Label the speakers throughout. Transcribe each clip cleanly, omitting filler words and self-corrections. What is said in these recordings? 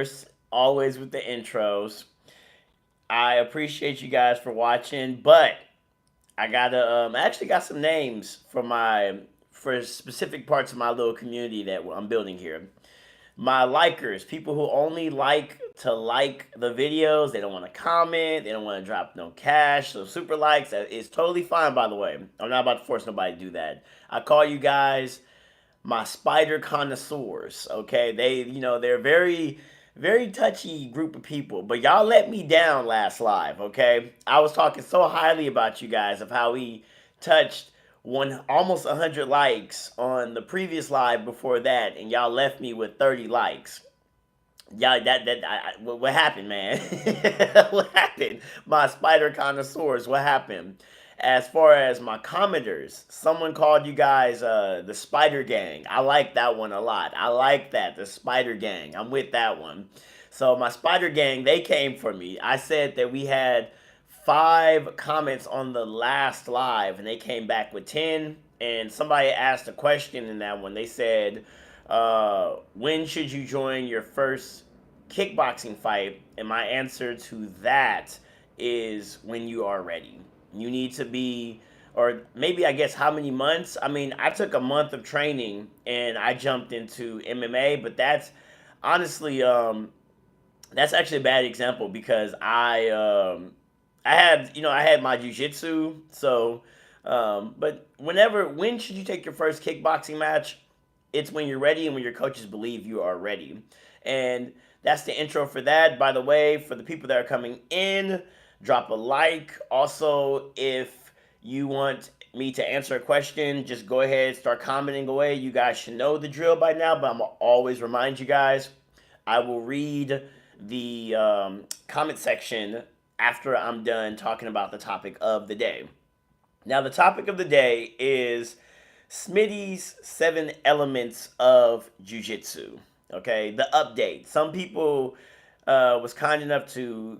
Speaker 1: first, always with the intros. I appreciate you guys for watching, but I gotta I actually got some names for specific parts of my little community that I'm building here. My likers, people who only like to like the videos, they don't want to comment, they don't want to drop no cash, so super likes, that is totally fine, by the way. I'm not about to force nobody to do that. I call you guys my spider connoisseurs. Okay, they're very touchy group of people, but y'all let me down last live. Okay, I was talking so highly about you guys of how we touched one almost 100 likes on the previous live before that, and y'all left me with 30 likes. Yeah, what happened, man? What happened? My spider connoisseurs, what happened? As far as my commenters, someone called you guys the Spider Gang. I like that one a lot. I like that, the Spider Gang. I'm with that one. So my Spider Gang, they came for me. I said that we had 5 comments on the last live, and they came back with 10. And somebody asked a question in that one. They said, when should you join your first kickboxing fight? And my answer to that is when you are ready. You need to be, or maybe I guess how many months? I mean, I took a month of training and I jumped into MMA, but that's honestly, that's actually a bad example because I had my jiu-jitsu. So but when should you take your first kickboxing match? It's when you're ready and when your coaches believe you are ready. And that's the intro for that. By the way, for the people that are coming in, drop a like. Also, if you want me to answer a question, just go ahead, start commenting away. You guys should know the drill by now, but I'm going to always remind you guys, I will read the comment section after I'm done talking about the topic of the day. Now, the topic of the day is Smitty's 7 elements of Jiu-Jitsu. Okay, the update. Some people was kind enough to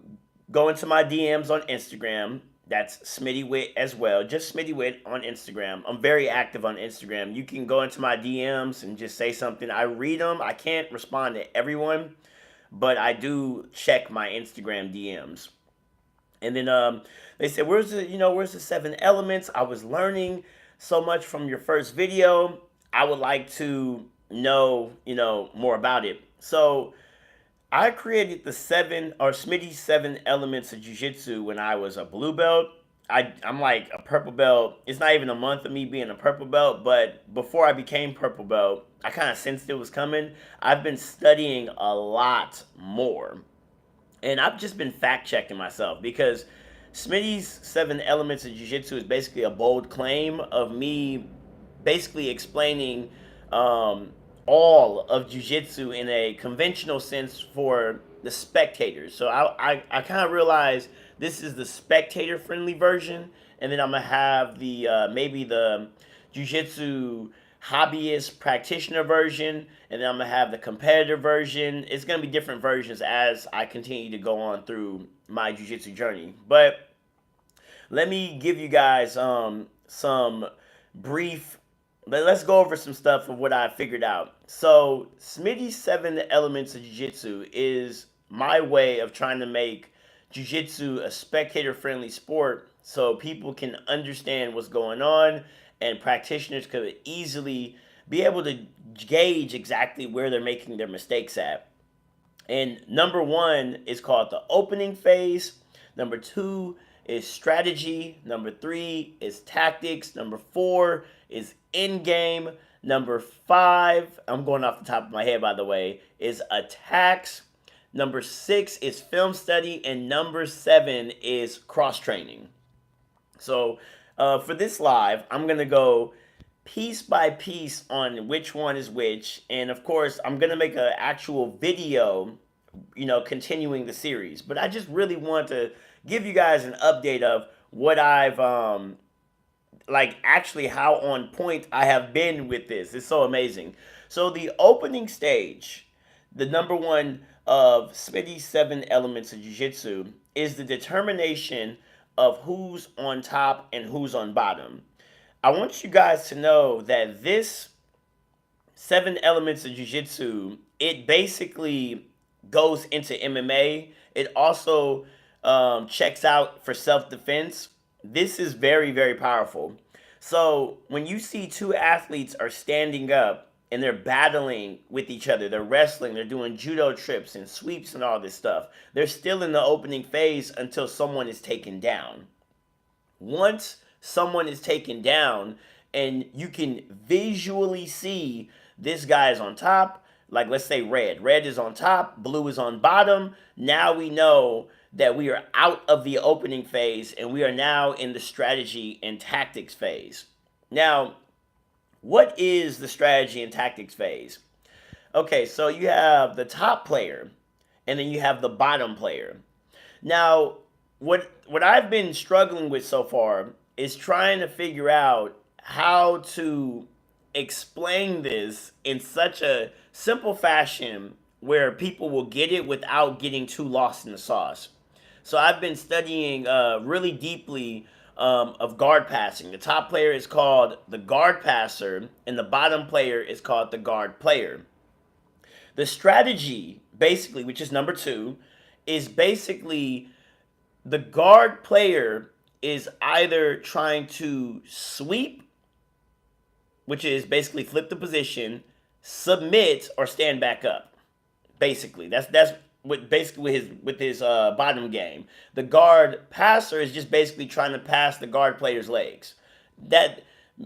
Speaker 1: go into my DMs on Instagram. That's Smitty'Wit as well. Just Smitty'Wit on Instagram. I'm very active on Instagram. You can go into my DMs and just say something. I read them. I can't respond to everyone, but I do check my Instagram DMs. And then they said, where's the 7 elements? I was learning so much from your first video. I would like to know, more about it. So I created the Smitty's 7 elements of Jiu-Jitsu when I was a blue belt. I'm like a purple belt. It's not even a month of me being a purple belt, but before I became purple belt, I kind of sensed it was coming. I've been studying a lot more. And I've just been fact checking myself because Smitty's 7 elements of Jiu-Jitsu is basically a bold claim of me basically explaining all of Jiu-Jitsu in a conventional sense for the spectators. So I kind of realized this is the spectator-friendly version, and then I'm going to have the maybe the Jiu-Jitsu hobbyist practitioner version, and then I'm gonna have the competitor version. It's gonna be different versions as I continue to go on through my jiu-jitsu journey. But let me give you guys some brief. Let's go over some stuff of what I figured out. So Smitty's 7 elements of jiu-jitsu is my way of trying to make jiu-jitsu a spectator-friendly sport so people can understand what's going on and practitioners could easily be able to gauge exactly where they're making their mistakes at. And number 1 is called the opening phase. Number 2 is strategy. Number 3 is tactics. Number 4 is end game. Number 5, I'm going off the top of my head by the way, is attacks. Number 6 is film study. And number 7 is cross training. So for this live, I'm going to go piece by piece on which one is which. And of course, I'm going to make an actual video, continuing the series. But I just really want to give you guys an update of what I've, actually how on point I have been with this. It's so amazing. So the opening stage, the number 1 of Smitty's 7 elements of Jiu-Jitsu is the determination of who's on top and who's on bottom. I want you guys to know that this 7 elements of Jiu-Jitsu, it basically goes into MMA. It also checks out for self defense. This is very, very powerful. So when you see two athletes are standing up and they're battling with each other, they're wrestling, they're doing judo trips and sweeps and all this stuff, they're still in the opening phase until someone is taken down. Once someone is taken down and you can visually see this guy is on top, like let's say red is on top, blue is on bottom, now we know that we are out of the opening phase and we are now in the strategy and tactics phase. Now, what is the strategy and tactics phase? Okay, so you have the top player and then you have the bottom player. Now, what I've been struggling with so far is trying to figure out how to explain this in such a simple fashion where people will get it without getting too lost in the sauce. So I've been studying really deeply of guard passing. The top player is called the guard passer, and the bottom player is called the guard player. The strategy, basically, which is number two, is basically the guard player is either trying to sweep, which is basically flip the position, submit, or stand back up. Basically, that's what basically with his bottom game. The guard passer is just basically trying to pass the guard player's legs. That,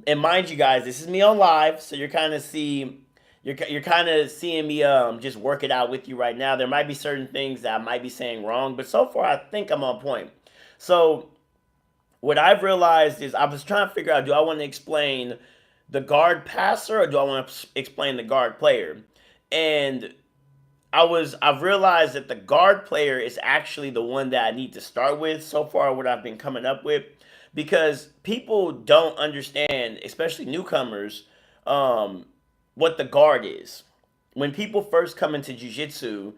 Speaker 1: and mind you guys, this is me on live, so you're kind of seeing me just work it out with you right now. There might be certain things that I might be saying wrong, but so far I think I'm on point. So what I've realized is I was trying to figure out, do I want to explain the guard passer or do I want to explain the guard player? And I've realized that the guard player is actually the one that I need to start with so far, what I've been coming up with, because people don't understand, especially newcomers, what the guard is. When people first come into jiu-jitsu,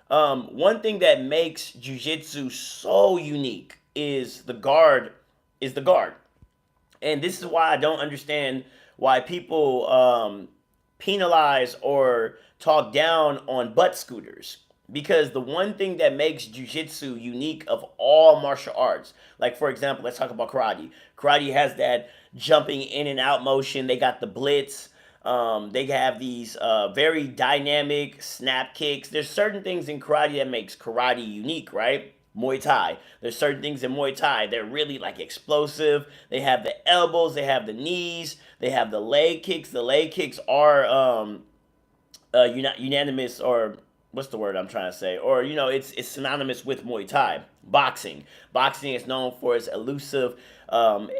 Speaker 1: one thing that makes jiu-jitsu so unique is the guard and this is why I don't understand why people penalize or talk down on butt scooters. Because the one thing that makes jiu-jitsu unique of all martial arts, like for example, let's talk about karate. Karate has that jumping in and out motion. They got the blitz. They have these very dynamic snap kicks. There's certain things in karate that makes karate unique, right? Muay Thai. There's certain things in Muay Thai. They're really like explosive. They have the elbows. They have the knees. They have the leg kicks. The leg kicks are unanimous, or what's the word I'm trying to say? Or it's synonymous with Muay Thai. Boxing is known for its elusive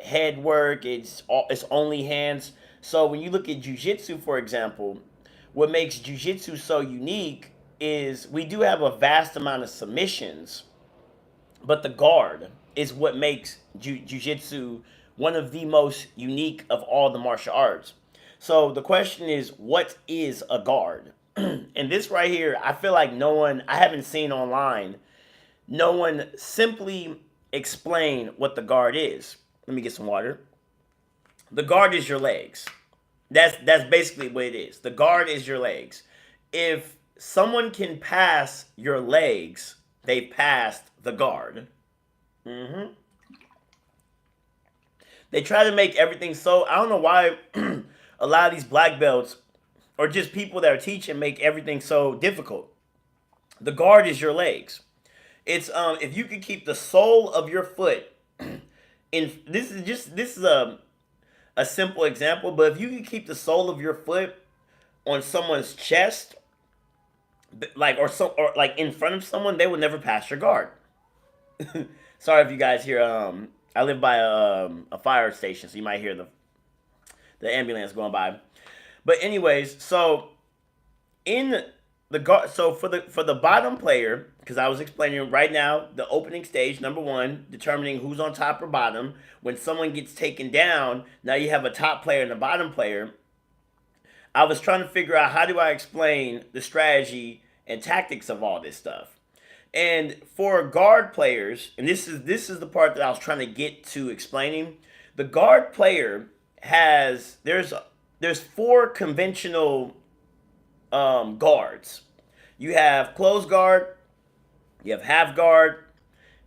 Speaker 1: head work. It's only hands. So when you look at jiu-jitsu, for example, what makes jiu-jitsu so unique is we do have a vast amount of submissions, but the guard is what makes jiu-jitsu one of the most unique of all the martial arts. So the question is, what is a guard? And this right here, I feel like I haven't seen online, no one simply explain what the guard is. Let me get some water. The guard is your legs. That's basically what it is. The guard is your legs. If someone can pass your legs, they passed the guard. Mm-hmm. They try to make everything so, I don't know why a lot of these black belts or just people that are teaching make everything so difficult. The guard is your legs. It's if you can keep the sole of your foot in, this is a simple example, but if you can keep the sole of your foot on someone's chest, like or like in front of someone, they will never pass your guard. Sorry if you guys hear. I live by a fire station, so you might hear the ambulance going by. But anyways, so in the guard, so for the bottom player, because I was explaining right now the opening stage, number one, determining who's on top or bottom. When someone gets taken down, now you have a top player and a bottom player. I was trying to figure out, how do I explain the strategy and tactics of all this stuff. And for guard players, and this is the part that I was trying to get to explaining, the guard player there's four conventional guards. You have closed guard, you have half guard,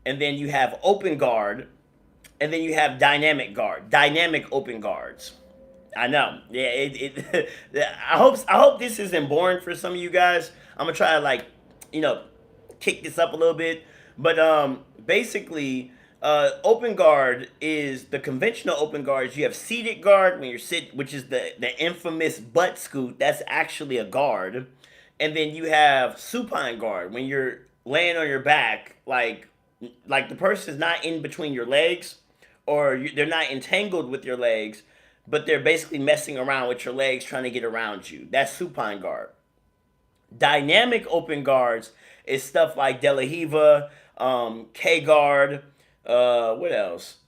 Speaker 1: and then you have open guard, and then you have dynamic guard, dynamic open guards. I know. Yeah, I hope this isn't boring for some of you guys. I'm gonna try to like, you know, kick this up a little bit. But basically, open guard is the conventional open guards. You have seated guard when you're which is the infamous butt scoot. That's actually a guard. And then you have supine guard when you're laying on your back, like the person is not in between your legs, or they're not entangled with your legs, but they're basically messing around with your legs trying to get around you. That's supine guard. Dynamic open guards is stuff like De La Hiva, K guard, what else?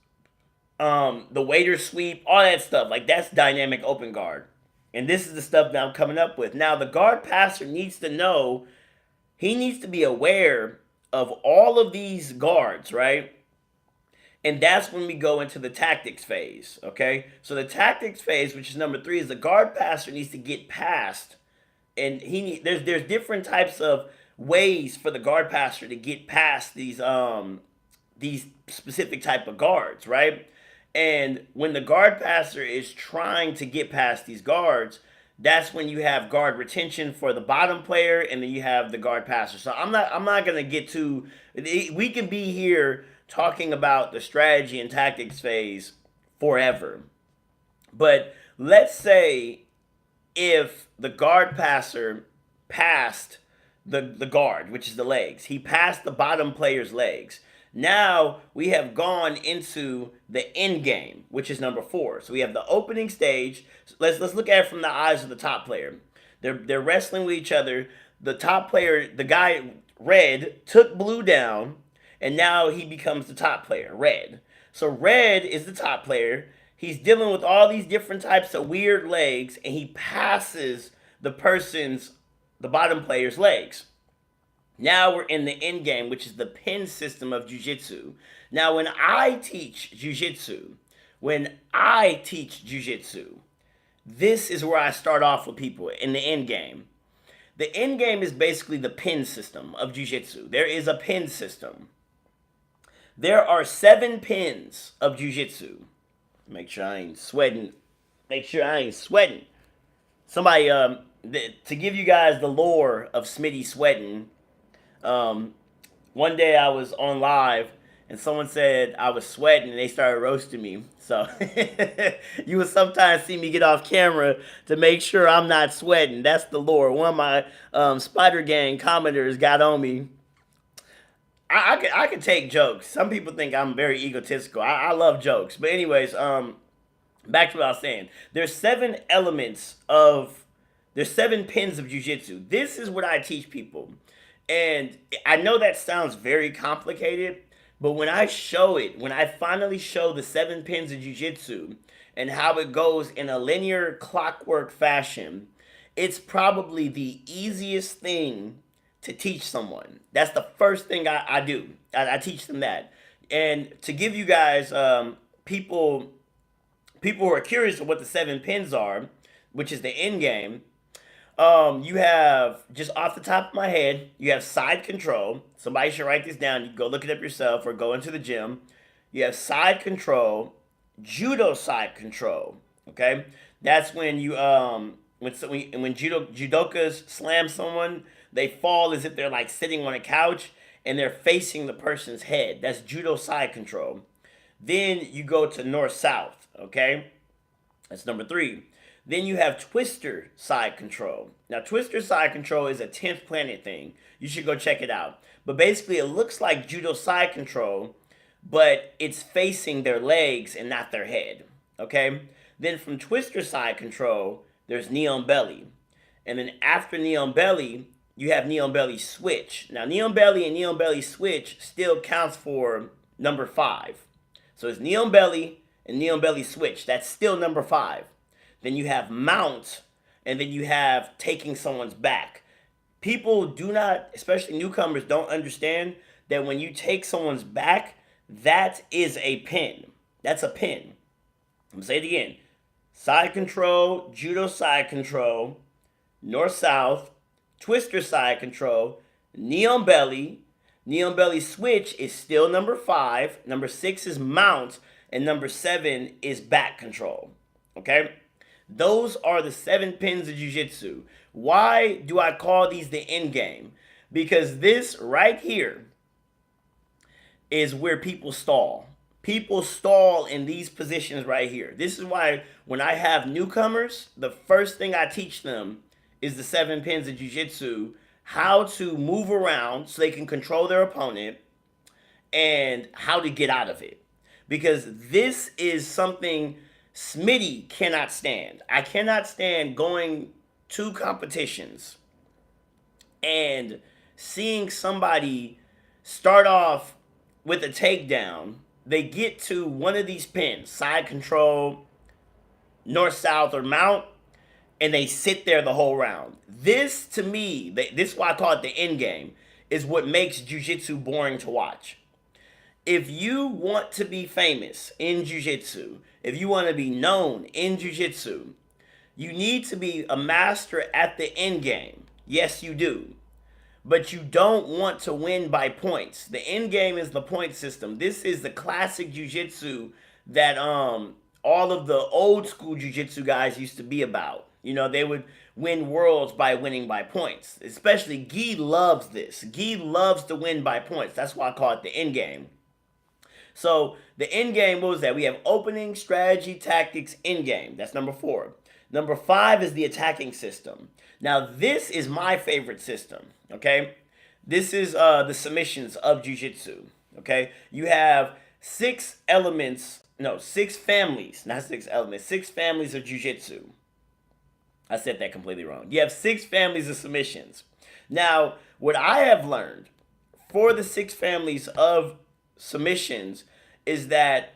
Speaker 1: The waiter sweep, all that stuff. Like that's dynamic open guard. And this is the stuff that I'm coming up with. Now the guard passer needs to know, he needs to be aware of all of these guards, right? And that's when we go into the tactics phase, okay? So the tactics phase, which is number 3, is the guard passer needs to get past, and there's different types of ways for the guard passer to get past these specific type of guards, right? And when the guard passer is trying to get past these guards, that's when you have guard retention for the bottom player, and then you have the guard passer. So I'm not gonna get to. We can be here talking about the strategy and tactics phase forever. But let's say if the guard passer passed the guard, which is the legs, he passed the bottom player's legs. Now we have gone into the end game, which is number 4. So we have the opening stage. Let's look at it from the eyes of the top player. They're wrestling with each other. The top player, the guy red, took blue down, and now he becomes the top player, red. So red is the top player. He's dealing with all these different types of weird legs, and he passes the bottom player's legs. Now we're in the end game, which is the pin system of Jiu-Jitsu. Now when I teach Jiu-Jitsu, this is where I start off with people in the end game. The end game is basically the pin system of Jiu-Jitsu. There is a pin system. There are 7 pins of Jiu-Jitsu. Make sure I ain't sweating. Somebody, to give you guys the lore of Smitty sweating, one day I was on live and someone said I was sweating and they started roasting me. So you will sometimes see me get off camera to make sure I'm not sweating. That's the lore. One of my Spider Gang commenters got on me. I could take jokes. Some people think I'm very egotistical. I love jokes. But anyways, back to what I was saying. There's 7 pins of Jiu-Jitsu. This is what I teach people. And I know that sounds very complicated, but when I finally show the 7 pins of Jiu-Jitsu and how it goes in a linear clockwork fashion, it's probably the easiest thing to teach someone. That's the first thing I do. I teach them that. And to give you guys, people who are curious of what the 7 pins are, which is the end game, you have, just off the top of my head, you have side control. Somebody should write this down. You can go look it up yourself or go into the gym. You have side control, judo side control. Okay, that's when you when judokas slam someone, they fall as if they're like sitting on a couch and they're facing the person's head. That's judo side control. Then you go to north south. Okay, that's number 3. Then you have twister side control. Now, twister side control is a 10th Planet thing. You should go check it out. But basically, it looks like judo side control, but it's facing their legs and not their head. Okay? Then from twister side control, there's knee on belly. And then after knee on belly, you have knee on belly switch. Now, knee on belly and knee on belly switch still counts for number 5. So it's knee on belly and knee on belly switch. That's still number 5. Then you have mount, and then you have taking someone's back. People do not, especially newcomers, don't understand that when you take someone's back, that is a pin. That's a pin. I'm going to say it again. Side control, judo side control, north-south, twister side control, knee on belly. Knee on belly switch is still number 5. Number 6 is mount. And number 7 is back control. Okay? Those are the 7 pins of jiu-jitsu. Why do I call these the end game? Because this right here is where people stall. People stall in these positions right here. This is why when I have newcomers, the first thing I teach them is the 7 pins of jiu-jitsu, how to move around so they can control their opponent, and how to get out of it. Because this is something Smitty cannot stand. I cannot stand going to competitions and seeing somebody start off with a takedown. They get to one of these pins, side control, north, south, or mount, and they sit there the whole round. This, to me, this is why I call it the end game, is what makes jiu-jitsu boring to watch. If you want to be famous in jiu-jitsu, if you want to be known in jiu-jitsu, you need to be a master at the end game. Yes, you do. But you don't want to win by points. The end game is the point system. This is the classic jiu-jitsu that all of the old school jiu-jitsu guys used to be about. You know, they would win worlds by winning by points. Especially Gi loves this. Gi loves to win by points. That's why I call it the end game. So the end game, what was that? We have opening, strategy, tactics, end game. That's number 4. Number 5 is the attacking system. Now this is my favorite system. Okay, this is the submissions of jiu-jitsu. Okay, you have 6 elements. No, 6 families, not 6 elements. 6 families of jiu-jitsu. I said that completely wrong. You have 6 families of submissions. Now, what I have learned for the 6 families of submissions is that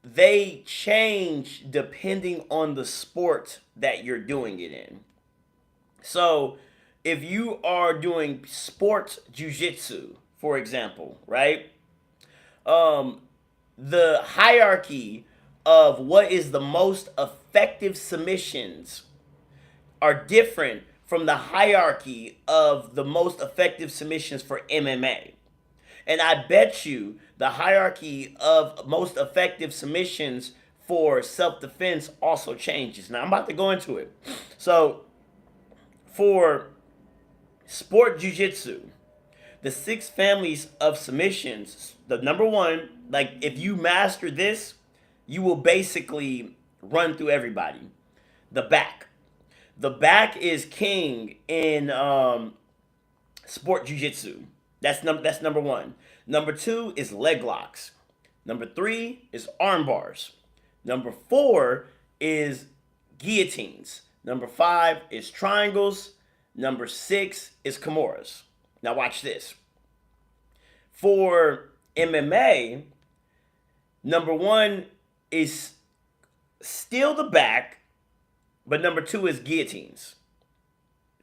Speaker 1: they change depending on the sport that you're doing it in. So if you are doing sports jiu-jitsu, for example, right? The hierarchy of what is the most effective submissions are different from the hierarchy of the most effective submissions for MMA. And I bet you the hierarchy of most effective submissions for self-defense also changes. Now I'm about to go into it. So for sport jiu-jitsu, the 6 families of submissions, the number 1, like if you master this, you will basically run through everybody. The back. The back is king in sport jiu-jitsu. That's number 1. Number 2 is leg locks. Number 3 is arm bars. Number 4 is guillotines. Number 5 is triangles. Number 6 is kimuras. Now watch this. For MMA, number 1 is still the back, but number 2 is guillotines.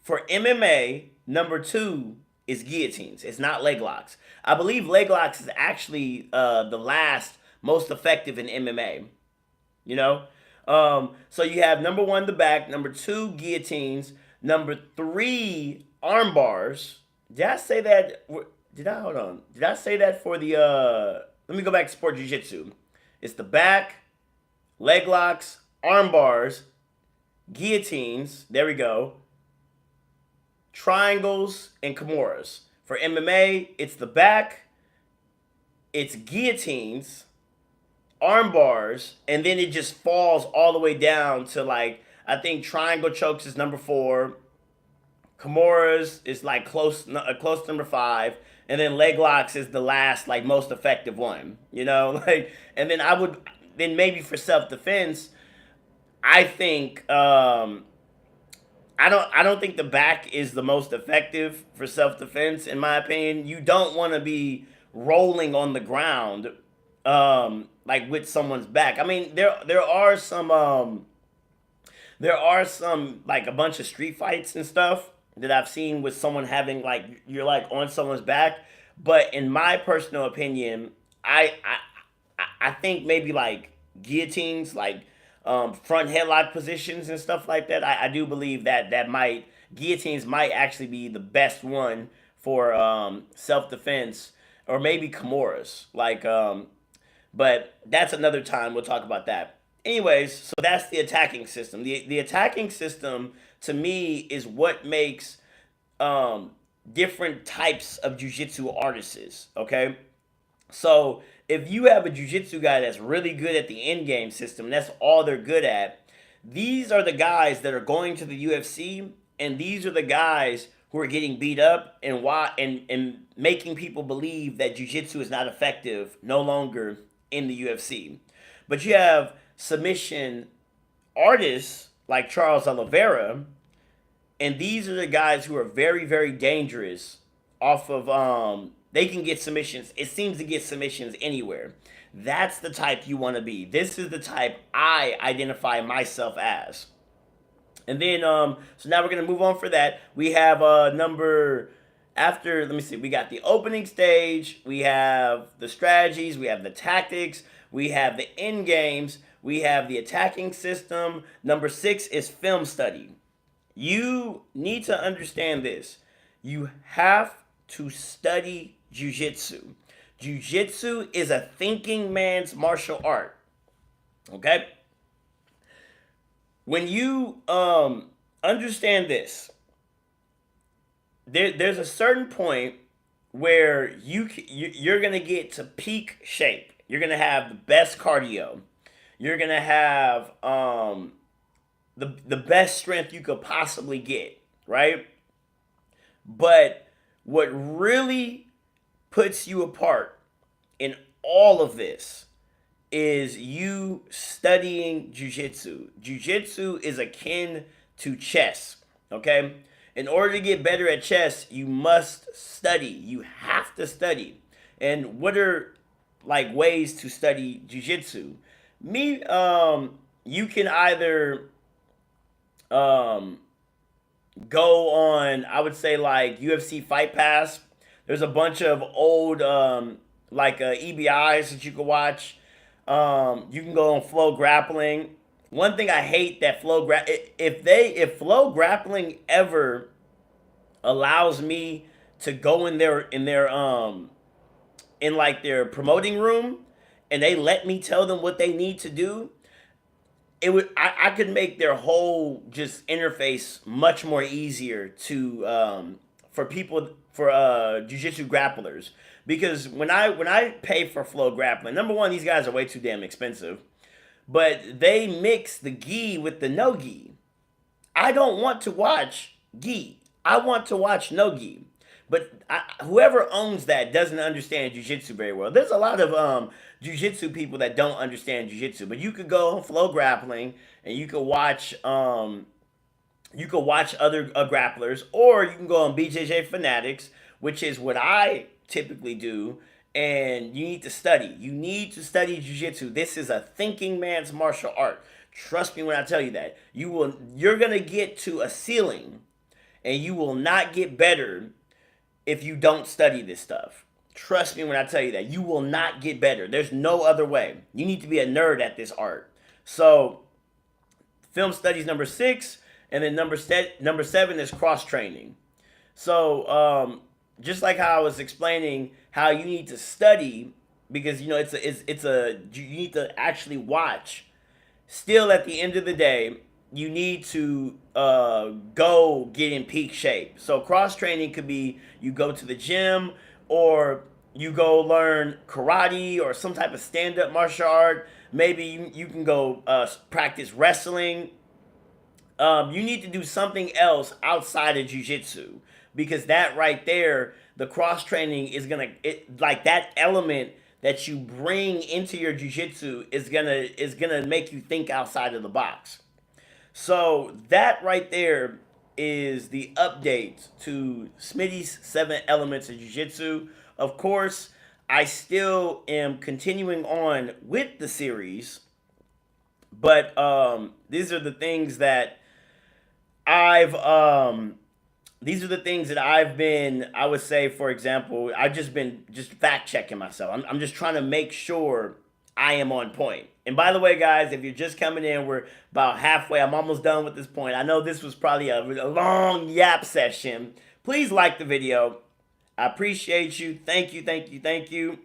Speaker 1: For MMA, number 2 is guillotines. It's not leg locks. I believe leg locks is actually the last most effective in MMA. You know? So you have number 1, the back. Number 2, guillotines. Number 3, arm bars. Did I say that? Hold on. Did I say that for the, let me go back to sport jiu-jitsu. It's the back, leg locks, arm bars, guillotines. There we go. Triangles and kimuras. For MMA, it's the back, it's guillotines, arm bars, and then it just falls all the way down to, like, I think triangle chokes is number 4, kimuras is like close to number 5, and then leg locks is the last, like, most effective one. You know, like, and then maybe for self defense, I think I don't think the back is the most effective for self-defense, in my opinion. You don't want to be rolling on the ground like with someone's back. I mean, there are some like a bunch of street fights and stuff that I've seen with someone having, like, you're like on someone's back, but in my personal opinion, I think maybe like guillotines, like front headlock positions and stuff like that. I do believe that might guillotines might actually be the best one for self defense, or maybe Kimuras. But that's another time. We'll talk about that. Anyways, so that's the attacking system. The attacking system to me is what makes um, different types of jujitsu artists. Okay, so if you have a jujitsu guy that's really good at the end game system, that's all they're good at. These are the guys that are going to the UFC, and these are the guys who are getting beat up and making people believe that jujitsu is not effective no longer in the UFC. But you have submission artists like Charles Oliveira, and these are the guys who are very, very dangerous off of they can get submissions. It seems to get submissions anywhere. That's the type you want to be. This is the type I identify myself as. And then so now we're gonna move on for that. We have number after, let me see, we got the opening stage, we have the strategies, we have the tactics, we have the end games, we have the attacking system. Number 6 is film study. You need to understand this. You have to study jiu-jitsu. Jiu-jitsu is a thinking man's martial art. Okay? When you understand this, there's a certain point where you're gonna get to peak shape. You're gonna have the best cardio. You're gonna have the best strength you could possibly get, right? But what really puts you apart in all of this is you studying jujitsu. Jujitsu is akin to chess, okay? In order to get better at chess, you must study. You have to study. And what are like ways to study jujitsu? You can either go on, I would say, like UFC Fight Pass. There's a bunch of old EBIs that you can watch. You can go on Flow Grappling. One thing I hate that if Flow Grappling ever allows me to go in their in like their promoting room and they let me tell them what they need to do, I could make their whole just interface much more easier to for people, for jiu-jitsu grapplers. Because when I pay for Flow Grappling, number one, these guys are way too damn expensive, but they mix the gi with the no gi. I don't want to watch gi. I want to watch no gi. But whoever owns that doesn't understand jiu-jitsu very well. There's a lot of jiu-jitsu people that don't understand jiu-jitsu, but you could go on Flow Grappling and you could watch other grapplers, or you can go on BJJ Fanatics, which is what I typically do. And you need to study. You need to study jiu-jitsu. This is a thinking man's martial art. Trust me when I tell you that. You're gonna get to a ceiling, and you will not get better if you don't study this stuff. Trust me when I tell you that. You will not get better. There's no other way. You need to be a nerd at this art. So, film studies number 6, and then number 7 is cross training. So, just like how I was explaining how you need to study, because you need to actually watch. Still, at the end of the day, you need to go get in peak shape. So cross training could be you go to the gym, or you go learn karate or some type of stand up martial art. Maybe you can go practice wrestling. You need to do something else outside of jiu-jitsu, because that right there, the cross training is like that element that you bring into your jiu-jitsu is gonna make you think outside of the box. So that right there is the update to Smitty's 7 elements of jiu-jitsu. Of course, I still am continuing on with the series, but these are the things that I've been, I would say, for example, I've just been fact checking myself. I'm just trying to make sure I am on point. And by the way, guys, if you're just coming in, we're about halfway. I'm almost done with this point. I know this was probably a long yap session. Please like the video. I appreciate you. Thank you, thank you, thank you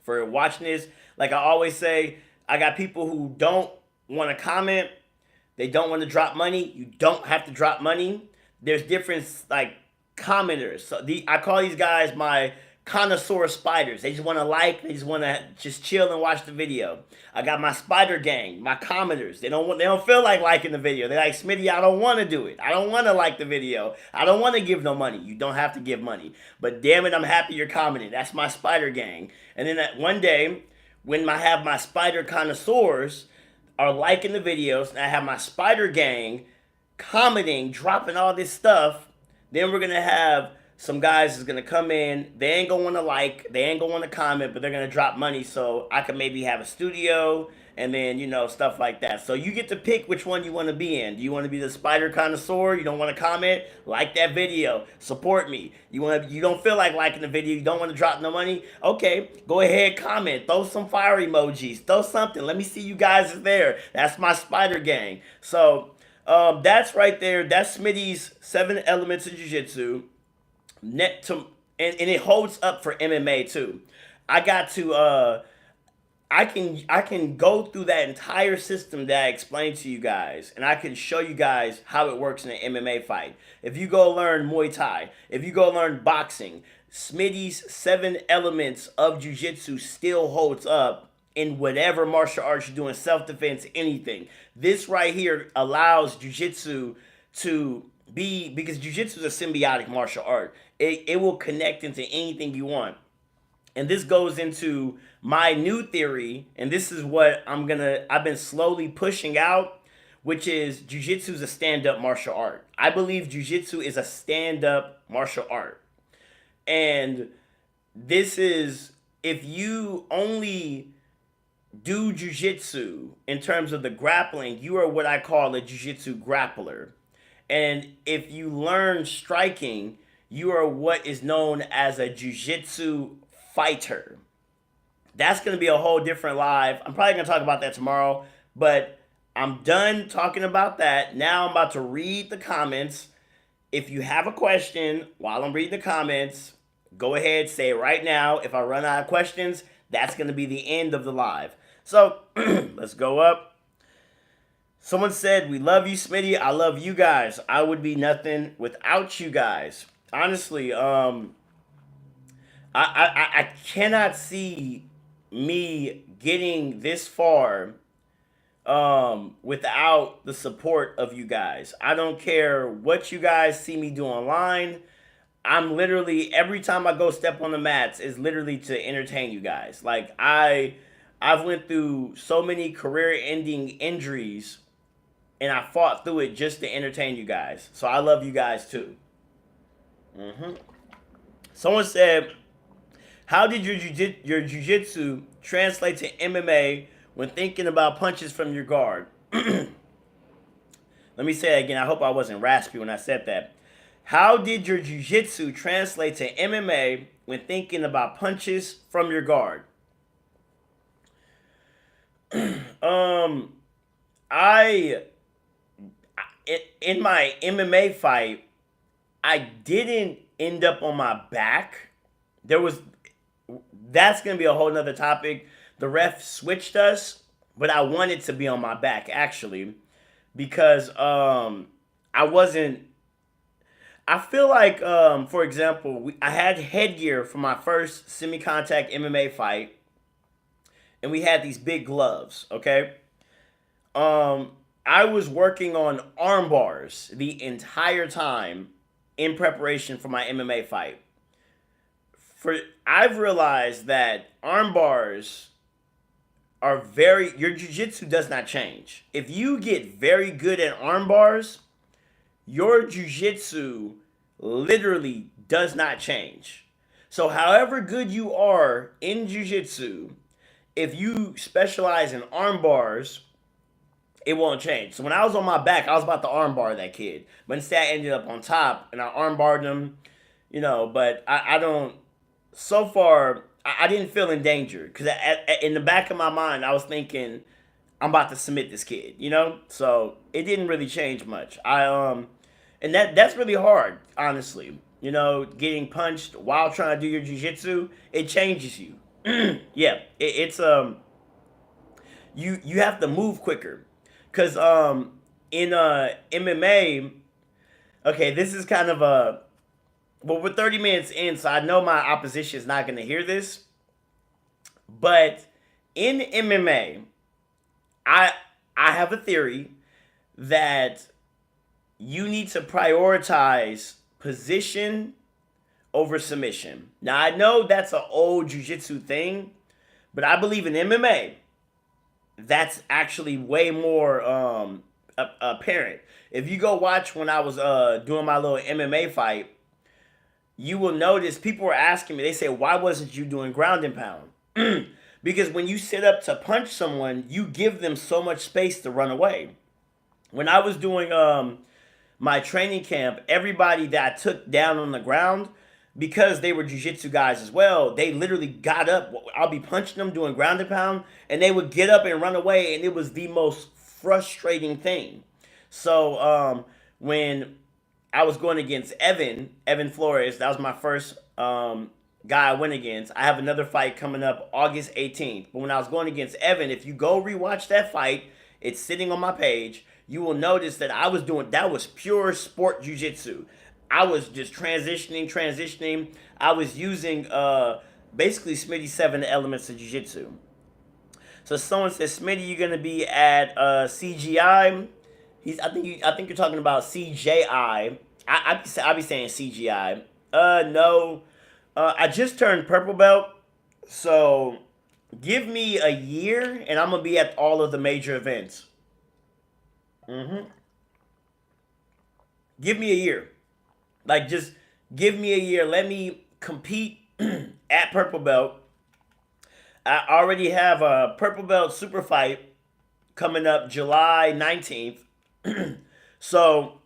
Speaker 1: for watching this. Like I always say, I got people who don't want to comment. They don't want to drop money. You don't have to drop money. There's different like commenters. So I call these guys my connoisseur spiders. They just want to like. They just want to just chill and watch the video. I got my spider gang, my commenters. They don't feel like liking the video. They're like, Smitty, I don't want to do it. I don't want to like the video. I don't want to give no money. You don't have to give money. But damn it, I'm happy you're commenting. That's my spider gang. And then one day, when I have my spider connoisseurs are liking the videos, and I have my spider gang commenting, dropping all this stuff, then we're going to have some guys is going to come in. They ain't going to want to like, they ain't going to want to comment, but they're going to drop money so I can maybe have a studio and then, you know, stuff like that. So you get to pick which one you want to be in. Do you want to be the spider connoisseur? You don't want to comment? Like that video. Support me. You don't feel like liking the video. You don't want to drop no money? Okay, go ahead, comment. Throw some fire emojis. Throw something. Let me see you guys is there. That's my spider gang. So that's right there. That's Smitty's 7 Elements of Jiu-Jitsu. And it holds up for MMA too. I got to I can go through that entire system that I explained to you guys, and I can show you guys how it works in an MMA fight. If you go learn Muay Thai, if you go learn boxing, Smitty's 7 Elements of Jiu-Jitsu still holds up in whatever martial arts you're doing, self-defense, anything. This right here allows Jiu-Jitsu to be, because Jiu-Jitsu is a symbiotic martial art. It will connect into anything you want. And this goes into my new theory, and this is what I've been slowly pushing out, which is Jiu-Jitsu is a stand-up martial art. I believe Jiu-Jitsu is a stand-up martial art. And this is, if you only do Jiu-Jitsu in terms of the grappling, you are what I call a Jiu-Jitsu grappler. And if you learn striking, you are what is known as a Jiu-Jitsu fighter. That's going to be a whole different live. I'm probably going to talk about that tomorrow, but I'm done talking about that. Now I'm about to read the comments. If you have a question while I'm reading the comments, go ahead, say it right now. If I run out of questions, that's going to be the end of the live. So let's go up. Someone said, we love you, Smitty. I love you guys. I would be nothing without you guys. Honestly, I cannot see me getting this far without the support of you guys. I don't care what you guys see me do online. I'm literally, every time I go step on the mats is literally to entertain you guys. Like I've went through so many career-ending injuries, and I fought through it just to entertain you guys. So I love you guys too. Someone said, how did your jiu-jitsu translate to MMA when thinking about punches from your guard? Let me say it again. I hope I wasn't raspy when I said that. How did your jiu-jitsu translate to MMA when thinking about punches from your guard? In my MMA fight, I didn't end up on my back. That's going to be a whole nother topic. The ref switched us, but I wanted to be on my back, actually, because I feel like, for example, I had headgear for my first semi-contact MMA fight, and we had these big gloves, okay? I was working on arm bars the entire time in preparation for my MMA fight. I've realized that arm bars are your jiu-jitsu does not change. If you get very good at arm bars, your jiu-jitsu literally does not change. So however good you are in jiu-jitsu, if you specialize in arm bars, it won't change. So when I was on my back, I was about to arm bar that kid. But instead I ended up on top and I arm barred him, but I don't, so far, I didn't feel in danger because in the back of my mind I was thinking I'm about to submit this kid, you know. So it didn't really change much. And that's really hard, honestly. You know, getting punched while trying to do your jujitsu, it changes you. Yeah, it's you have to move quicker, cause in MMA, okay, this is kind of a well, we're 30 minutes in, so I know my opposition is not going to hear this, but in MMA, I I have a theory that you need to prioritize position over submission. Now I know that's an old jiu-jitsu thing, but I believe in MMA that's actually way more apparent. If you go watch when I was doing my little MMA fight, you will notice people were asking me. They say, "Why wasn't you doing ground and pound?" Because when you sit up to punch someone, you give them so much space to run away. When I was doing my training camp, everybody that I took down on the ground, because they were jiu-jitsu guys as well, they literally got up. I'll be punching them, doing ground and pound, and they would get up and run away, and it was the most frustrating thing. So when I was going against Evan Flores, that was my first guy I went against. I have another fight coming up August 18th. But when I was going against Evan, if you go rewatch that fight, it's sitting on my page. You will notice that I was doing that was pure sport jiu-jitsu. I was just transitioning. I was using basically Smitty 7 elements of jiu-jitsu. So someone says, Smitty, you're gonna be at CGI. I think you're talking about CJI. I be saying CGI. No. I just turned purple belt, so give me a year, and I'm gonna be at all of the major events. Mm-hmm. Give me a year. Like, just give me a year. Let me compete at purple belt. I already have a purple belt super fight coming up July 19th. So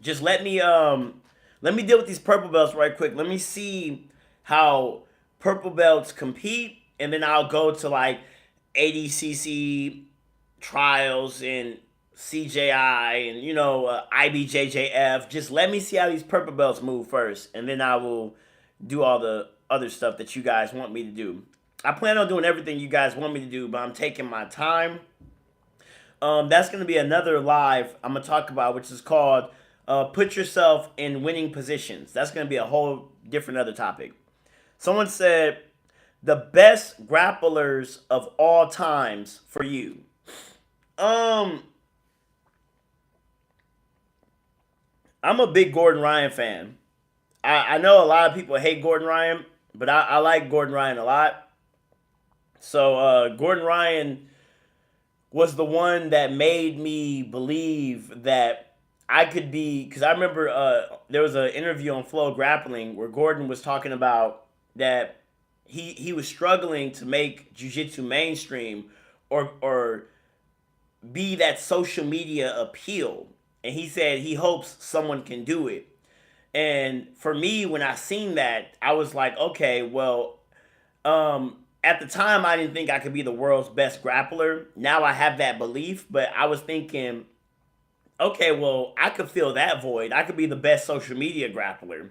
Speaker 1: just let me deal with these purple belts right quick. Let me see how purple belts compete, and then I'll go to like ADCC trials and CJI and IBJJF. Just let me see how these purple belts move first, and then I will do all the other stuff that you guys want me to do. I plan on doing everything you guys want me to do, but I'm taking my time. That's going to be another live I'm going to talk about, which is called Put Yourself in Winning Positions. That's going to be a whole different other topic. Someone said, the best grapplers of all times for you. I'm a big Gordon Ryan fan. I know a lot of people hate Gordon Ryan, but I like Gordon Ryan a lot. So Gordon Ryan was the one that made me believe that I could be, because I remember there was an interview on Flow Grappling where Gordon was talking about that he was struggling to make jiu-jitsu mainstream or be that social media appeal. And he said he hopes someone can do it. And for me, when I seen that, I was like, okay, well, at the time, I didn't think I could be the world's best grappler. Now I have that belief, but I was thinking, okay, well, I could fill that void. I could be the best social media grappler.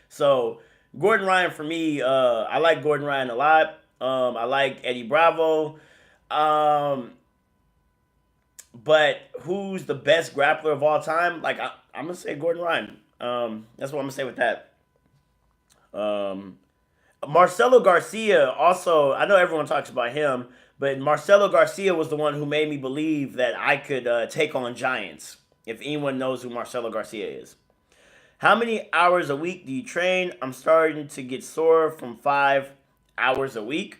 Speaker 1: So Gordon Ryan for me, I like Gordon Ryan a lot. I like Eddie Bravo. But who's the best grappler of all time? Like I'm gonna say Gordon Ryan. That's what I'm gonna say with that. Marcelo Garcia also, I know everyone talks about him, but Marcelo Garcia was the one who made me believe that I could take on giants. If anyone knows who Marcelo Garcia is. How many hours a week do you train? I'm starting to get sore from 5 hours a week.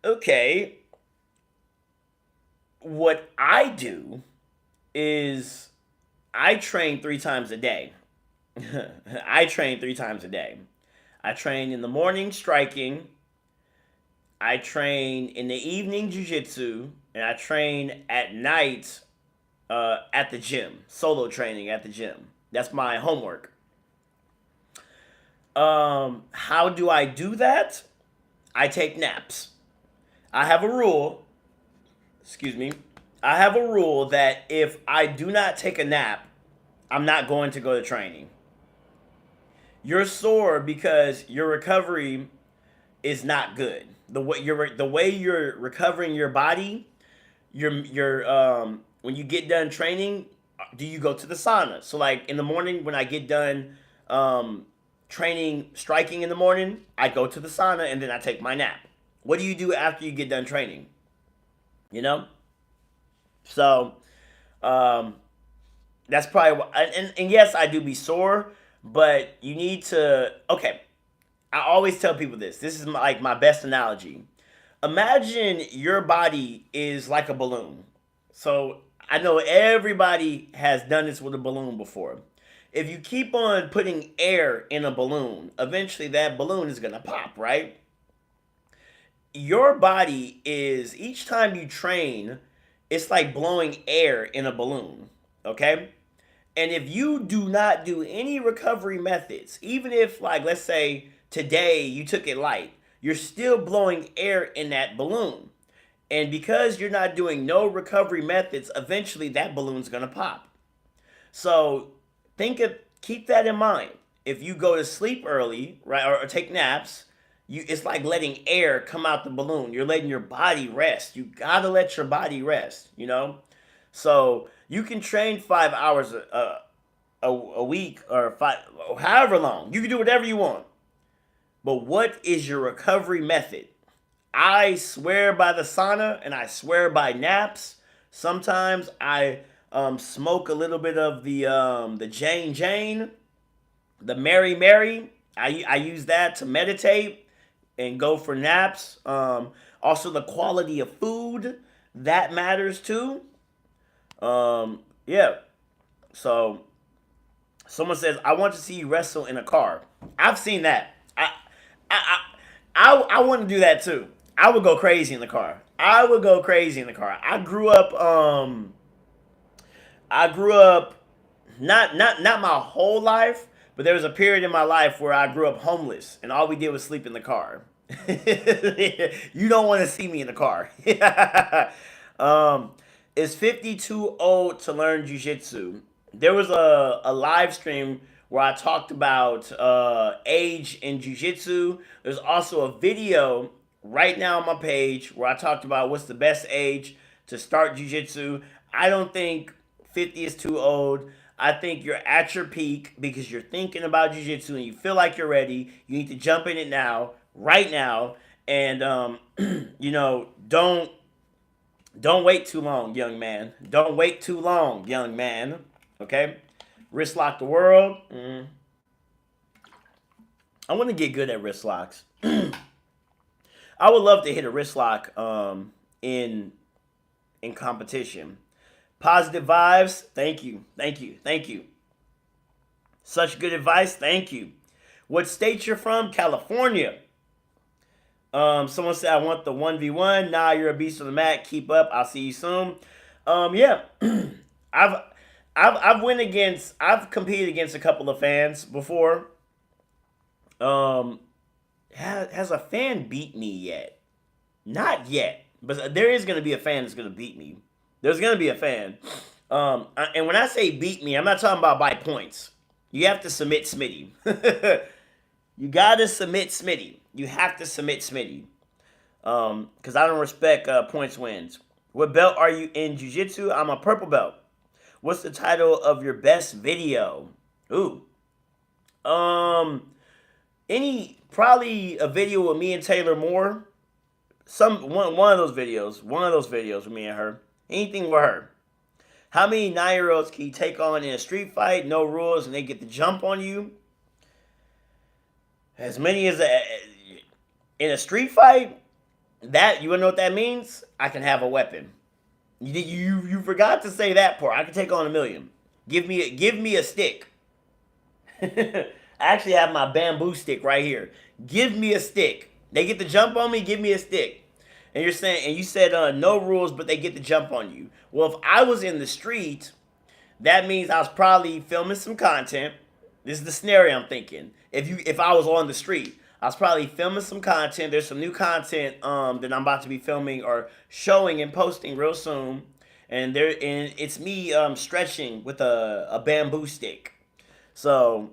Speaker 1: Okay. What I do is I train 3 times a day. I train 3 times a day. I train in the morning striking. I train in the evening jiu-jitsu, and I train at night at the gym. Solo training at the gym. That's my homework. How do I do that? I take naps. I have a rule, excuse me. I have a rule that if I do not take a nap, I'm not going to go to training. You're sore because your recovery is not good. The way you're recovering your body, your when you get done training, do you go to the sauna? So like in the morning when I get done training striking in the morning, I go to the sauna and then I take my nap. What do you do after you get done training? You know? So um that's probably what, and yes, I do be sore, but you need to okay, I always tell people this. This is like my best analogy. Imagine your body is like a balloon. So I know everybody has done this with a balloon before. If you keep on putting air in a balloon, eventually that balloon is going to pop, right? Your body is, each time you train, it's like blowing air in a balloon, okay? And if you do not do any recovery methods, even if, like, let's say today you took it light, you're still blowing air in that balloon. And because you're not doing no recovery methods, eventually that balloon's gonna pop. So keep that in mind. If you go to sleep early, right, or take naps, it's like letting air come out the balloon. You're letting your body rest. You gotta let your body rest, you know? So you can train 5 hours a week or five, however long. You can do whatever you want. But what is your recovery method? I swear by the sauna and I swear by naps. Sometimes I smoke a little bit of the Jane Jane, the Mary Mary. I use that to meditate and go for naps. Also, the quality of food that matters too. Yeah. So someone says, "I want to see you wrestle in a car." I've seen that. I, I want to do that too. I would go crazy in the car. I would go crazy in the car. I grew up not my whole life, but there was a period in my life where I grew up homeless and all we did was sleep in the car. You don't want to see me in the car. um, is 50 too old to learn jujitsu? There was a live stream where I talked about age in jujitsu. There's also a video right now on my page where I talked about what's the best age to start jujitsu. I don't think 50 is too old. I think you're at your peak because you're thinking about jujitsu and you feel like you're ready. You need to jump in it now, right now, and don't wait too long, young man. Don't wait too long, young man. Okay, wrist lock the world. I want to get good at wrist locks. I would love to hit a wrist lock in competition. Positive vibes. Thank you. Thank you. Thank you. Such good advice. Thank you. What state you're from? California. Someone said I want the 1v1. Nah, you're a beast on the mat. Keep up. I'll see you soon. Yeah. I've I've competed against a couple of fans before. Um has a fan beat me yet? Not yet. But there is going to be a fan that's going to beat me. There's going to be a fan. And when I say beat me, I'm not talking about by points. You have to submit Smitty. You got to submit Smitty. You have to submit Smitty. Because I don't respect points wins. What belt are you in Jiu-Jitsu? I'm a purple belt. What's the title of your best video? Ooh. Probably a video with me and Taylor Moore. One of those videos. One of those videos with me and her. Anything with her. How many 9-year-olds can you take on in a street fight? No rules and they get the jump on you. As many as in a street fight. That, you wanna know what that means? I can have a weapon. You forgot to say that part. I can take on 1,000,000. Give me a stick. I actually have my bamboo stick right here. Give me a stick. They get the jump on me. Give me a stick. And you said no rules, but they get the jump on you. Well, if I was in the street, that means I was probably filming some content. This is the scenario I'm thinking. If I was on the street, I was probably filming some content. There's some new content that I'm about to be filming or showing and posting real soon. And it's me stretching with a bamboo stick. So,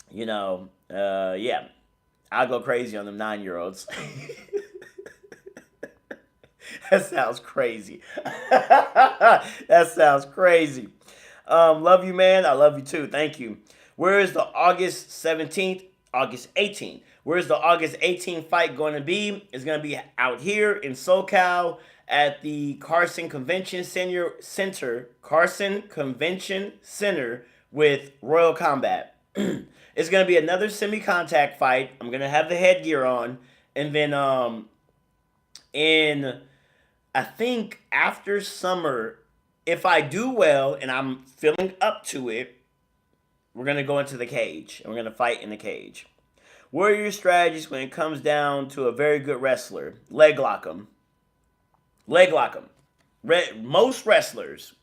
Speaker 1: yeah, I'll go crazy on them 9-year-olds. That sounds crazy. That sounds crazy. Love you, man. I love you too. Thank you. Where is the August 17th, August 18th? Where's the August 18th fight going to be? It's going to be out here in SoCal at the Carson Convention Center, Carson Convention Center with Royal Combat. It's going to be another semi-contact fight. I'm going to have the headgear on. And then I think after summer, if I do well and I'm feeling up to it, we're going to go into the cage and we're going to fight in the cage. What are your strategies when it comes down to a very good wrestler? Leg lock him. Leg lock him. Most wrestlers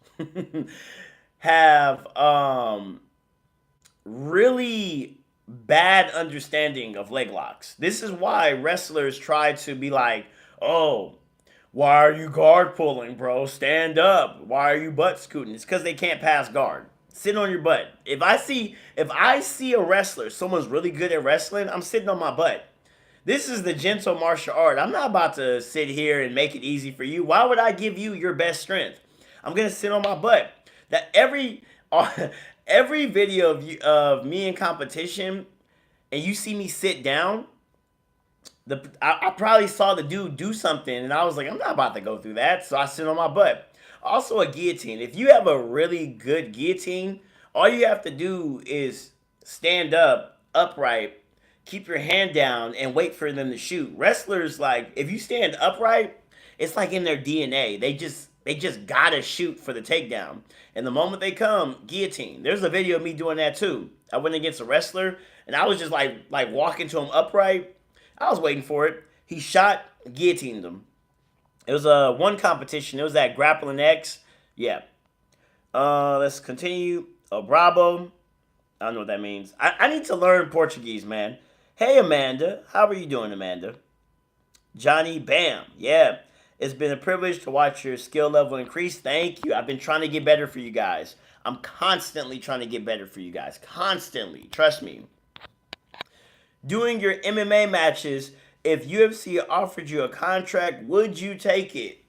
Speaker 1: have really bad understanding of leg locks. This is why wrestlers try to be like, oh, why are you guard pulling, bro? Stand up. Why are you butt scooting? It's because they can't pass guard. Sit on your butt. If I see a wrestler, someone's really good at wrestling, I'm sitting on my butt. This is the gentle martial art. I'm not about to sit here and make it easy for you. Why would I give you your best strength? I'm gonna sit on my butt. That every video of me in competition, and you see me sit down, I probably saw the dude do something, and I was like, I'm not about to go through that, so I sit on my butt. Also, a guillotine. If you have a really good guillotine, all you have to do is stand up, upright, keep your hand down, and wait for them to shoot. Wrestlers, like, if you stand upright, it's like in their DNA. They just gotta shoot for the takedown. And the moment they come, guillotine. There's a video of me doing that too. I went against a wrestler, and I was just like walking to him upright. I was waiting for it. He shot, guillotined him. It was one competition. It was at Grappling X. Yeah. Let's continue. Bravo. I don't know what that means. I need to learn Portuguese, man. Hey, Amanda. How are you doing, Amanda? Johnny Bam. Yeah. It's been a privilege to watch your skill level increase. Thank you. I've been trying to get better for you guys. I'm constantly trying to get better for you guys. Constantly. Trust me. Doing your MMA matches, if UFC offered you a contract, would you take it?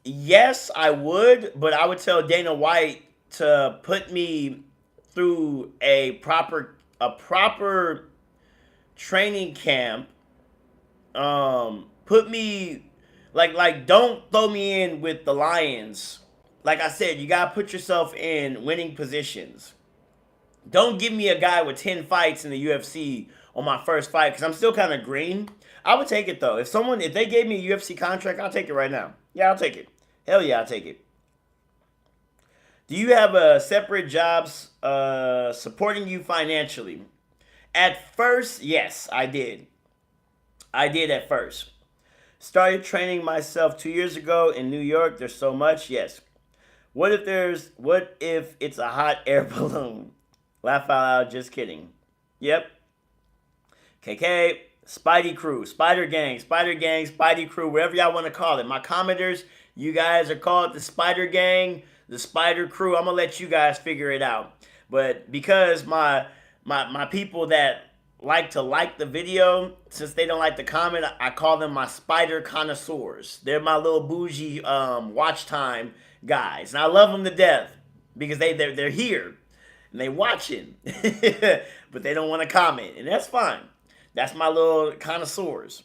Speaker 1: Yes, I would, but I would tell Dana White to put me through a proper training camp. Put me like don't throw me in with the Lions. Like I said, you gotta put yourself in winning positions. Don't give me a guy with 10 fights in the UFC on my first fight, because I'm still kind of green. I would take it, though. If they gave me a UFC contract, I'll take it right now. Yeah, I'll take it. Hell yeah, I'll take it. Do you have a separate jobs supporting you financially? At first, yes, I did. I did at first. Started training myself 2 years ago in New York. There's so much, yes. What if it's a hot air balloon? Laugh out loud, just kidding. Yep. KK, Spidey Crew, Spider Gang, Spidey Crew, whatever y'all want to call it. My commenters, you guys are called the Spider Gang, the Spider Crew. I'm going to let you guys figure it out. But because my people that like the video, since they don't like to comment, I call them my spider connoisseurs. They're my little bougie watch time guys. And I love them to death because they're here. And they watching, but they don't want to comment, and that's fine. That's my little connoisseurs.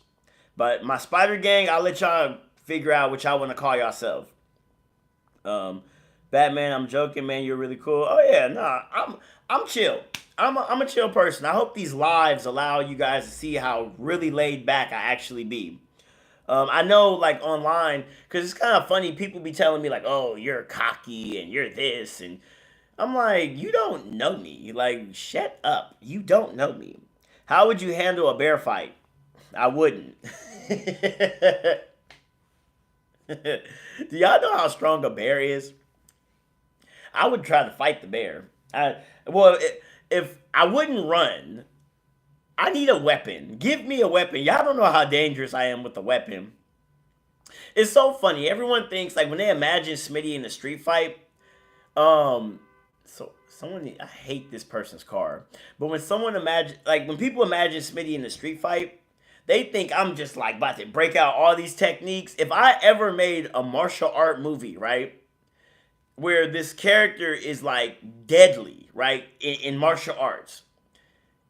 Speaker 1: But my Spider Gang, I'll let y'all figure out what y'all want to call yourself. Batman, I'm joking, man. You're really cool. Oh yeah, nah, I'm chill. I'm a chill person. I hope these lives allow you guys to see how really laid back I actually be. I know, like, online, because it's kind of funny. People be telling me, like, oh, you're cocky and you're this, and I'm like, you don't know me. Like, shut up. You don't know me. How would you handle a bear fight? I wouldn't. Do y'all know how strong a bear is? I would try to fight the bear. I well, if I wouldn't run, I need a weapon. Give me a weapon. Y'all don't know how dangerous I am with a weapon. It's so funny. Everyone thinks like when they imagine Smitty in a street fight. Um, so someone I hate this person's car, but when someone imagine like when people imagine Smitty in a street fight, they think I'm just like about to break out all these techniques. If I ever made a martial art movie, right, where this character is like deadly, right, in martial arts,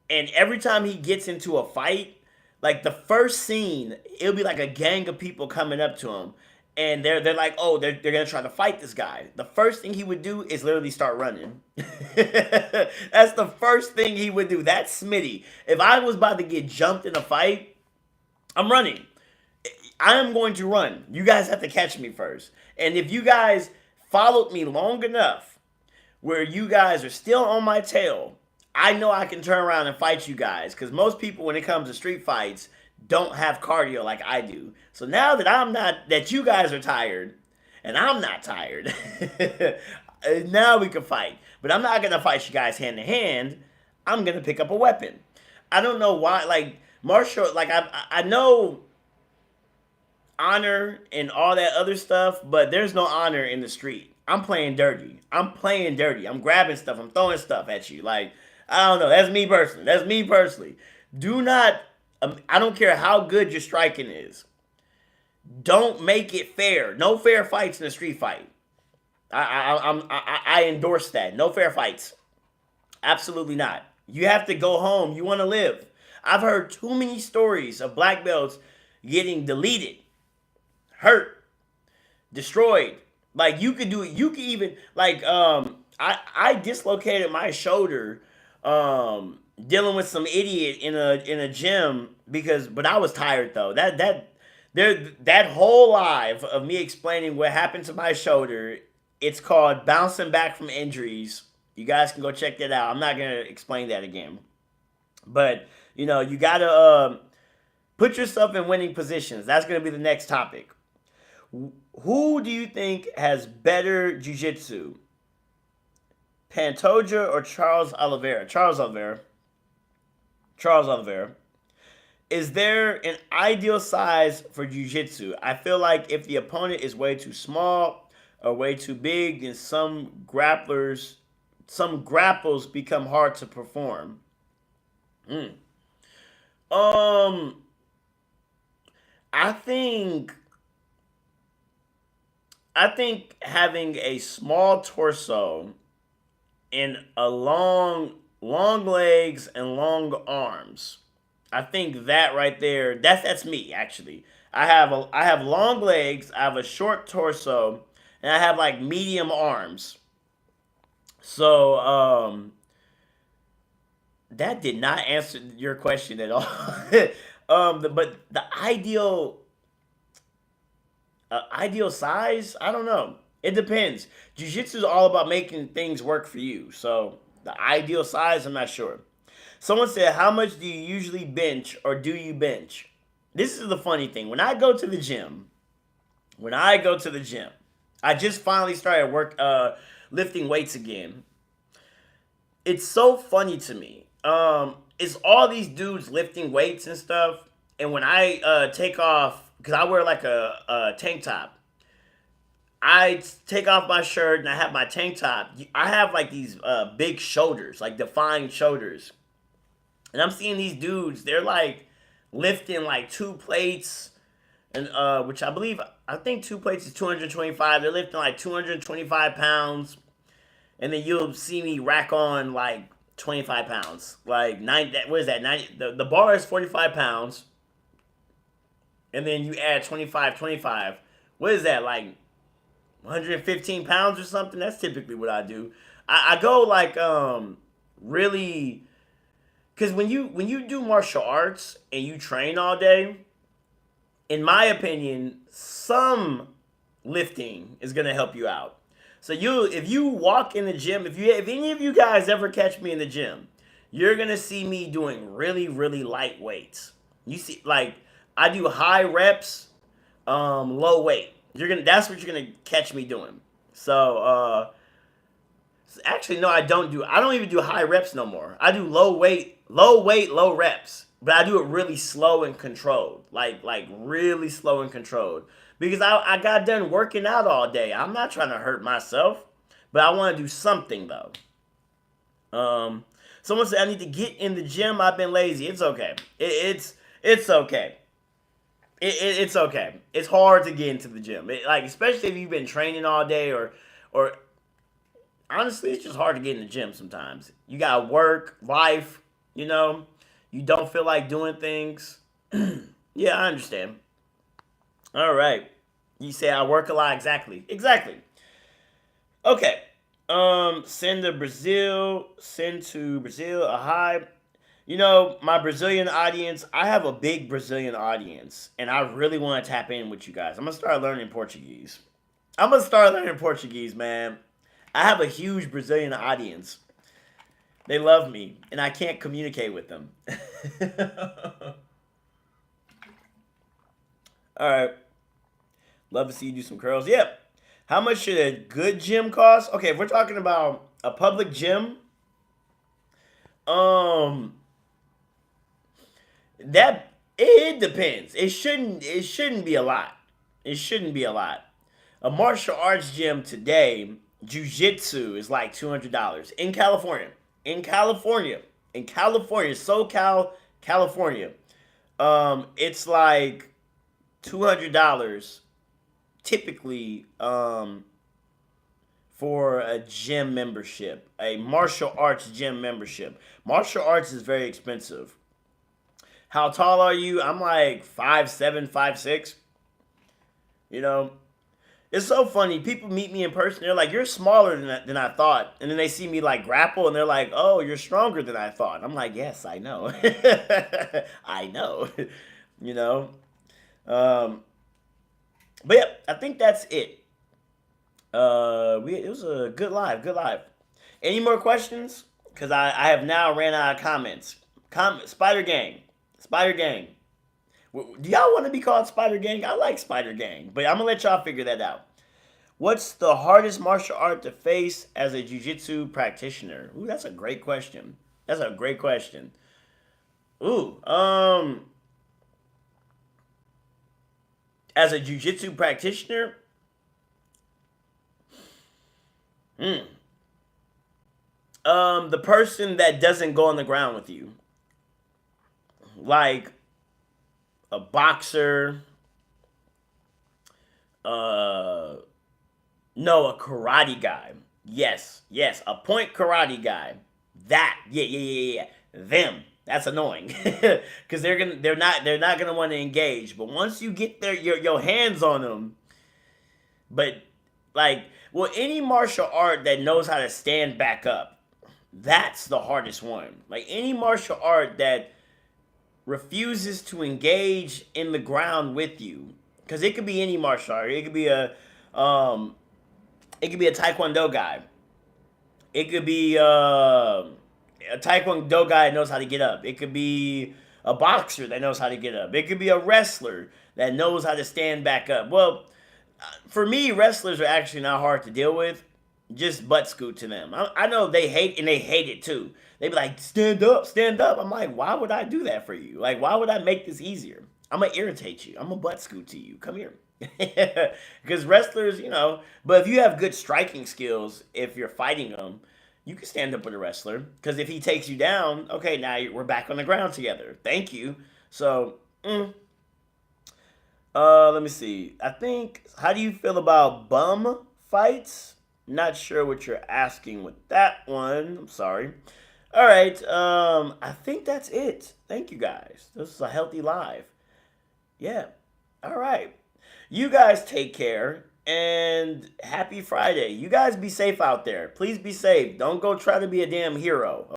Speaker 1: and every time he gets into a fight, like the first scene, it'll be like a gang of people coming up to him, and they're like, oh, they're gonna try to fight this guy. The first thing he would do is literally start running. That's the first thing he would do. That's Smitty. If I was about to get jumped in a fight, I'm running. I am going to run. You guys have to catch me first. And if you guys followed me long enough where you guys are still on my tail, I know I can turn around and fight you guys. Because most people, when it comes to street fights, don't have cardio like I do. So now that that you guys are tired, and I'm not tired, now we can fight. But I'm not gonna fight you guys hand to hand. I'm gonna pick up a weapon. I don't know why. Like martial, like I know honor and all that other stuff, but there's no honor in the street. I'm playing dirty. I'm playing dirty. I'm grabbing stuff. I'm throwing stuff at you. Like, I don't know. That's me personally. That's me personally. Do not, I don't care how good your striking is. Don't make it fair. No fair fights in a street fight. I endorse that. No fair fights. Absolutely not. You have to go home. You want to live. I've heard too many stories of black belts getting deleted, hurt, destroyed. Like you could do it. You could even like I dislocated my shoulder dealing with some idiot in a gym because but I was tired though. That whole live of me explaining what happened to my shoulder, it's called Bouncing Back from Injuries. You guys can go check that out. I'm not gonna explain that again. But you gotta put yourself in winning positions. That's gonna be the next topic. Who do you think has better jiu-jitsu? Pantoja or Charles Oliveira? Charles Oliveira. Charles Oliveira. Is there an ideal size for jiu-jitsu? I feel like if the opponent is way too small or way too big, then some grapples become hard to perform. Mm. Um, I think having a small torso and a long legs and long arms. I think that right there, that's me actually. I have long legs, I have a short torso, and I have like medium arms. So that did not answer your question at all. But the ideal size, I don't know. It depends. Jiu-jitsu is all about making things work for you. So the ideal size, I'm not sure. Someone said, "How much do you usually bench, or do you bench?" This is the funny thing. When I go to the gym, I just finally started lifting weights again. It's so funny to me. It's all these dudes lifting weights and stuff, and when I take off, because I wear like a tank top, I take off my shirt and I have my tank top. I have like these big shoulders, like defined shoulders. And I'm seeing these dudes, they're like lifting like two plates, and which I think two plates is 225. They're lifting like 225 pounds. And then you'll see me rack on like 25 pounds. Like, what is that? 90, the bar is 45 pounds. And then you add 25, 25. What is that? Like 115 pounds or something? That's typically what I do. I go like really, because when you do martial arts and you train all day, in my opinion, some lifting is gonna help you out. So if you walk in the gym, if any of you guys ever catch me in the gym, you're gonna see me doing really really light weights. You see, like I do high reps, low weight. That's what you're gonna catch me doing. So Actually, no, I don't do. I don't even do high reps no more. I do low reps, but I do it really slow and controlled, like really slow and controlled. Because I got done working out all day. I'm not trying to hurt myself, but I want to do something though. Um, Someone said I need to get in the gym. I've been lazy. It's okay. It's okay. It's okay. It's hard to get into the gym. Like especially if you've been training all day or honestly, it's just hard to get in the gym sometimes. You got work, life, you know, you don't feel like doing things. Yeah, I understand. All right. You say I work a lot. Exactly. Exactly. Okay. Send to Brazil. Send to Brazil a hi. You know, my Brazilian audience, I have a big Brazilian audience, and I really want to tap in with you guys. I'm going to start learning Portuguese. I'm going to start learning Portuguese, man. I have a huge Brazilian audience. They love me, and I can't communicate with them. All right. Love to see you do some curls. Yep. How much should a good gym cost? Okay, if we're talking about a public gym, um, that it depends. It shouldn't be a lot. It shouldn't be a lot. A martial arts gym today, Jiu-Jitsu is like $200 in California. In California, in California, SoCal, California, it's like $200 typically for a gym membership, a martial arts gym membership. Martial arts is very expensive. How tall are you? I'm like 5'7", 5'6". You know, it's so funny. People meet me in person. They're like, "You're smaller than I thought," and then they see me like grapple, and they're like, "Oh, you're stronger than I thought." I'm like, "Yes, I know, I know." you know. Um, but yeah, I think that's it. It was a good live, good live. Any more questions? Because I have now ran out of comments. Spider Gang, Spider Gang. Do y'all want to be called Spider Gang? I like Spider Gang, but I'm gonna let y'all figure that out. What's the hardest martial art to face as a jiu-jitsu practitioner? Ooh, that's a great question. That's a great question. Ooh, as a jiu-jitsu practitioner, hmm, the person that doesn't go on the ground with you, like a boxer, uh, no, a karate guy. Yes, yes, a point karate guy. That, yeah, yeah, yeah, yeah. Them. That's annoying because they're not gonna want to engage. But once you get your hands on them, but like, well, any martial art that knows how to stand back up, that's the hardest one. Like any martial art that refuses to engage in the ground with you, because it could be any martial art. Um, it could be a taekwondo guy. It could be a taekwondo guy that knows how to get up. It could be a boxer that knows how to get up. It could be a wrestler that knows how to stand back up. Well, for me, wrestlers are actually not hard to deal with. Just butt scoot to them. I know they hate and they hate it too. They be like, stand up, stand up. I'm like, why would I do that for you? Like, why would I make this easier? I'm gonna irritate you. I'm gonna butt scoot to you. Come here. Because wrestlers, but if you have good striking skills, if you're fighting them, you can stand up with a wrestler. Because if he takes you down, okay, now we're back on the ground together. Thank you. So, let me see. I think, how do you feel about bum fights? Not sure what you're asking with that one. I'm sorry. All right. I think that's it. Thank you guys. This is a healthy live. Yeah. All right. You guys take care and happy Friday. You guys be safe out there. Please be safe. Don't go try to be a damn hero.